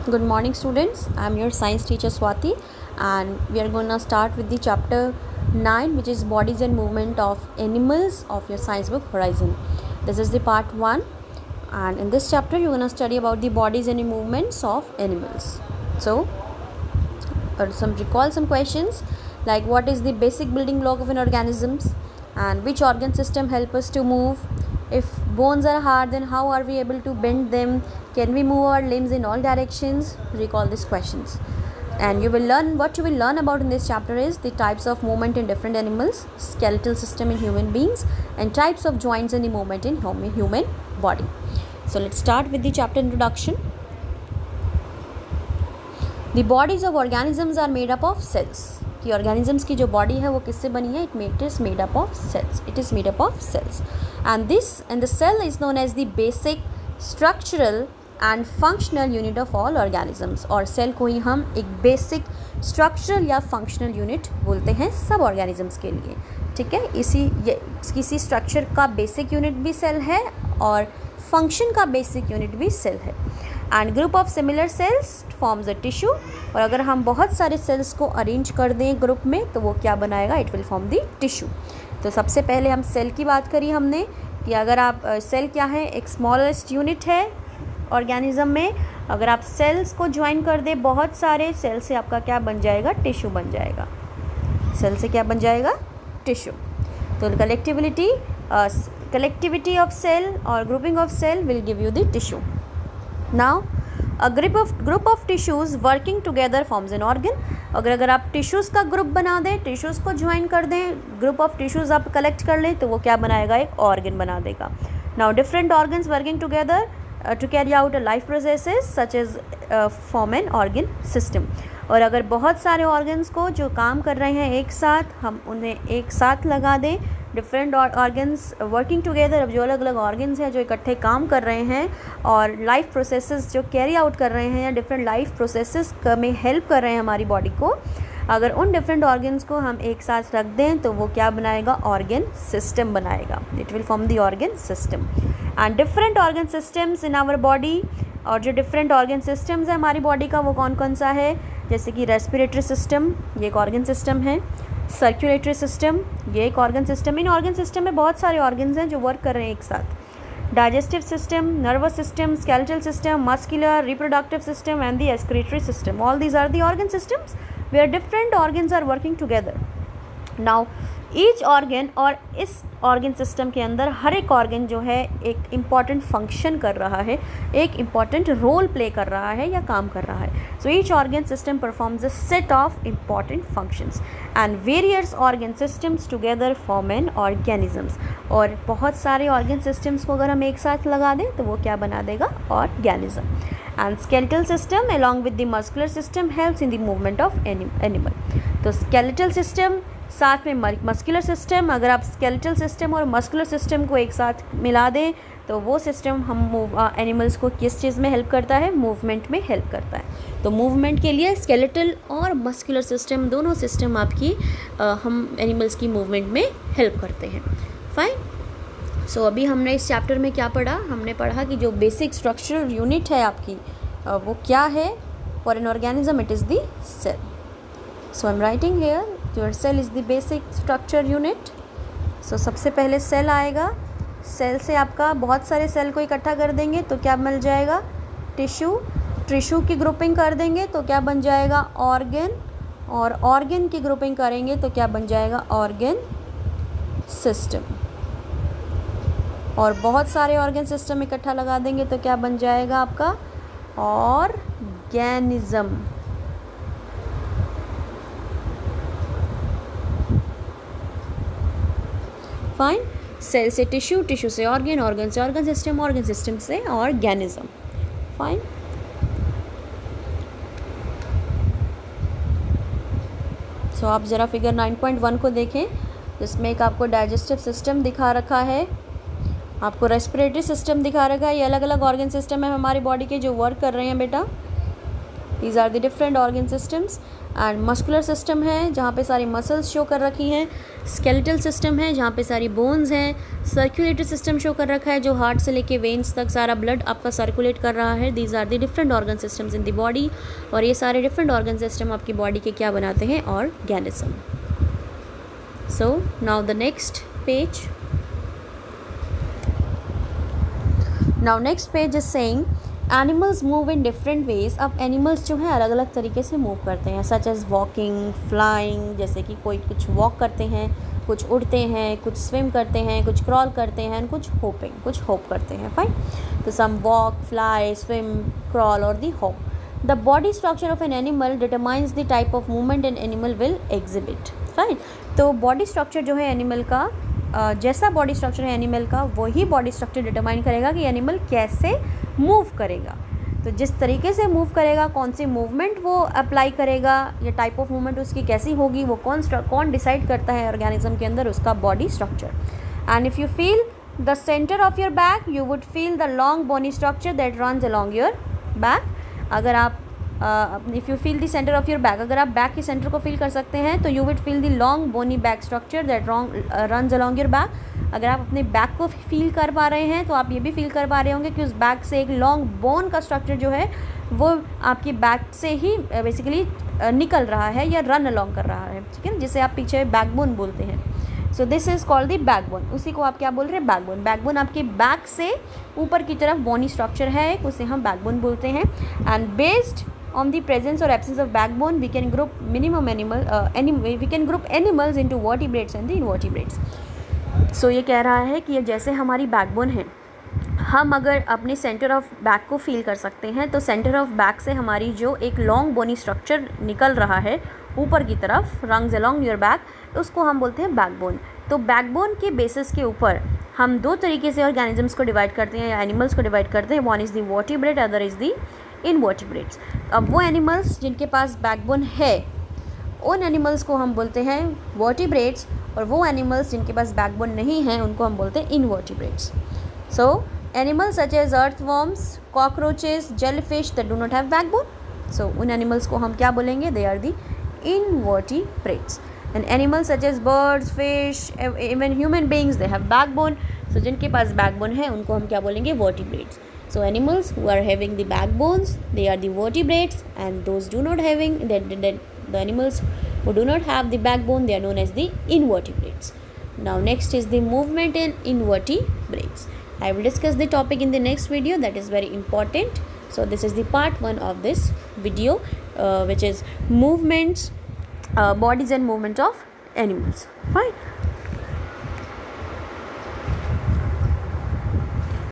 Good morning students, I am your science teacher Swati and we are going to start with the chapter 9 which is bodies and movement of animals of your science book Horizon. This is the part 1 and in this chapter you are going to study about the bodies and the movements of animals. So recall some questions like what is the basic building block of an organism and which organ system help us to move. If bones are hard, then how are we able to bend them? Can we move our limbs in all directions? Recall these questions. And you will learn, what you will learn about in this chapter is the types of movement in different animals, skeletal system in human beings, and types of joints and the movement in human body. So let's start with the chapter introduction. The bodies of organisms are made up of cells. कि organisms की जो body है वो किससे बनी है? It is made up of cells. It is made up of cells. And the cell is known as the basic structural and functional unit of all organisms. और cell को ही हम एक basic structural या functional unit बोलते हैं सब organisms के लिए. ठीक है, किसी structure का basic unit भी cell है और function का basic unit भी cell है. And group of similar cells forms a tissue. और अगर हम बहुत सारे cells को arrange कर दें group में तो वो क्या बनाएगा? It will form the tissue. तो सबसे पहले हम सेल की बात करी हमने कि अगर आप सेल क्या है, एक स्मॉलेस्ट यूनिट है ऑर्गेनिज्म में. अगर आप सेल्स को ज्वाइन कर दे बहुत सारे सेल से आपका क्या बन जाएगा? टिश्यू बन जाएगा. सेल से क्या बन जाएगा? टिश्यू. तो कलेक्टिविटी ऑफ सेल और grouping of cell will give you the tissue. Now a group of tissues working together forms an organ. अगर आप टिश्यूज़ का ग्रुप बना दें, टिश्यूज़ को ज्वाइन कर दें, ग्रुप ऑफ टिश्यूज़ आप कलेक्ट कर लें तो वो क्या बनाएगा? एक ऑर्गन बना देगा. Now different organs working together to carry out a life processes such as form an organ system. और अगर बहुत सारे ऑर्गन्स को जो काम कर रहे हैं एक साथ, हम उन्हें एक साथ लगा दें, डिफरेंट ऑर्गन्स वर्किंग टुगेदर. अब जो अलग अलग ऑर्गन्स हैं जो इकट्ठे काम कर रहे हैं और लाइफ प्रोसेसेस जो कैरी आउट कर रहे हैं या डिफरेंट लाइफ प्रोसेसेस में हेल्प कर रहे हैं हमारी बॉडी को, अगर उन डिफरेंट ऑर्गन्स को हम एक साथ रख दें तो वो क्या बनाएगा? ऑर्गन सिस्टम बनाएगा. It will form the organ system. And different organ systems in our body. और जो डिफरेंट ऑर्गन सिस्टम्स है हमारी बॉडी का वो कौन कौन सा है? जैसे कि रेस्पिरेटरी सिस्टम, ये एक ऑर्गन सिस्टम है. सर्कुलेटरी सिस्टम, ये एक ऑर्गन सिस्टम. इन ऑर्गन सिस्टम में बहुत सारे ऑर्गन्स हैं जो वर्क कर रहे हैं एक साथ. Digestive system, nervous system, skeletal system, muscular, reproductive system and the excretory system. All these are the organ systems where different organs are working together. Now each organ, और इस ऑर्गन सिस्टम के अंदर हर एक ऑर्गन जो है एक important function कर रहा है, एक इम्पॉर्टेंट रोल प्ले कर रहा है या काम कर रहा है. So each organ system performs a set of important functions and various organ systems together form an organisms. और बहुत सारे ऑर्गन सिस्टम्स को अगर हम एक साथ लगा दें तो वो क्या बना देगा? Organism. And skeletal system along with the muscular system helps in the movement of animal. तो स्केलेटल सिस्टम साथ में मस्कुलर सिस्टम, अगर आप स्केलेटल सिस्टम और मस्कुलर सिस्टम को एक साथ मिला दें तो वो सिस्टम हम एनिमल्स को किस चीज़ में हेल्प करता है? मूवमेंट में हेल्प करता है. तो मूवमेंट के लिए स्केलेटल और मस्कुलर सिस्टम दोनों सिस्टम आपकी हम एनिमल्स की मूवमेंट में हेल्प करते हैं. फाइन. सो अभी हमने इस चैप्टर में क्या पढ़ा? हमने पढ़ा कि जो बेसिक स्ट्रक्चरल यूनिट है आपकी वो क्या है? For an organism it is the cell. So I am writing here your cell is the basic structure unit. सो सबसे पहले सेल आएगा. सेल से आपका बहुत सारे सेल को इकट्ठा कर देंगे तो क्या मिल जाएगा? टिश्यू. टिश्यू की ग्रुपिंग कर देंगे तो क्या बन जाएगा? ऑर्गन. और ऑर्गन की ग्रुपिंग करेंगे तो क्या बन जाएगा? Organ system. और बहुत सारे ऑर्गन सिस्टम इकट्ठा लगा देंगे तो क्या बन जाएगा आपका? ऑर्गेनिज्म. फाइन. सेल से टिश्यू, टिश्यू से ऑर्गन, ऑर्गन से ऑर्गन सिस्टम, ऑर्गन सिस्टम से ऑर्गेनिज्म. फाइन. सो आप ज़रा फिगर 9.1 को देखें जिसमें एक आपको डाइजेस्टिव सिस्टम दिखा रखा है, आपको रेस्पिरेटरी सिस्टम दिखा रखा है. ये अलग अलग ऑर्गन सिस्टम है हमारी बॉडी के जो वर्क कर रहे हैं बेटा. These are the different organ systems. And muscular system है जहाँ पे सारी मसल्स शो कर रखी हैं, स्केलेटल सिस्टम है जहाँ पे सारी बोन्स हैं, सर्कुलेटरी सिस्टम शो कर रखा है जो हार्ट से लेके वेन्स तक सारा ब्लड आपका सर्कुलेट कर रहा है। These are the different organ systems in the body. और ये सारे डिफरेंट ऑर्गन सिस्टम आपकी बॉडी के क्या बनाते हैं, organism. So now the next page. Now next page is saying animals move in different ways. अब एनिमल्स जो है अलग अलग तरीके से मूव करते हैं, सच एज वॉकिंग, फ्लाइंग, जैसे कि कोई कुछ वॉक करते हैं, कुछ उड़ते हैं, कुछ स्विम करते हैं, कुछ क्रॉल करते हैं, कुछ होप करते हैं। फाइन, तो सम वॉक, फ्लाई, स्विम, क्रॉल और the hope. The body structure of an animal determines the type of movement an animal will exhibit. Fine, तो बॉडी स्ट्रक्चर जो है एनिमल का, जैसा बॉडी स्ट्रक्चर है एनिमल का, वही बॉडी स्ट्रक्चर डिटरमाइन करेगा कि एनिमल कैसे मूव करेगा। तो जिस तरीके से मूव करेगा, कौन सी मूवमेंट वो अप्लाई करेगा, या टाइप ऑफ मूवमेंट उसकी कैसी होगी, वो कौन डिसाइड करता है ऑर्गेनिज्म के अंदर, उसका body structure. And if you feel the centre of your back, you would feel the long bony structure that runs along your back. अगर आप if you feel the centre of your back, अगर आप back के centre को feel कर सकते हैं तो you will feel the long bony back structure that runs along your back. अगर आप अपने बैक को फील कर पा रहे हैं तो आप ये भी फील कर पा रहे होंगे कि उस बैक से एक लॉन्ग बोन का स्ट्रक्चर जो है वो आपकी बैक से ही बेसिकली निकल रहा है या रन अलॉन्ग कर रहा है, ठीक है, जिसे आप पीछे बैकबोन बोलते हैं। So this is called the backbone. उसी को आप क्या बोल रहे हैं, बैकबोन। बैकबोन आपके बैक से ऊपर की तरफ बोनी स्ट्रक्चर है, उसे हम बैकबोन बोलते हैं। And based on the presence or absence of backbone, we can group we can group animals into vertebrates and the invertebrates. So ये कह रहा है कि जैसे हमारी बैकबोन है, हम अगर अपने सेंटर ऑफ बैक को फील कर सकते हैं, तो सेंटर ऑफ बैक से हमारी जो एक लॉन्ग बोनी स्ट्रक्चर निकल रहा है ऊपर की तरफ, रंग्स अलॉन्ग योर बैक, उसको हम बोलते हैं बैकबोन। तो बैकबोन के बेसिस के ऊपर हम दो तरीके से ऑर्गेनिजम्स को डिवाइड करते हैं या एनिमल्स को डिवाइड करते हैं। One is the vertebrate, other is the invertebrates. अब वो एनिमल्स जिनके पास बैकबोन है, उन एनिमल्स को हम बोलते हैं वर्टिब्रेट्स, और वो एनिमल्स जिनके पास बैकबोन नहीं है उनको हम बोलते हैं invertebrates. So animals such as earthworms, cockroaches, jellyfish that do not have backbone, so उन एनिमल्स को हम क्या बोलेंगे, they are the invertebrates. And animals such as birds, fish, even human beings, they have backbone, so जिनके पास backbone है उनको हम क्या बोलेंगे, vertebrates. So animals who are having the backbones, they are the vertebrates, and those do not having the animals who do not have the backbone, they are known as the invertebrates. Now next is the movement in invertebrates. I will discuss the topic in the next video, that is very important. So this is the part 1 of this video, which is movements, bodies and movement of animals. Fine.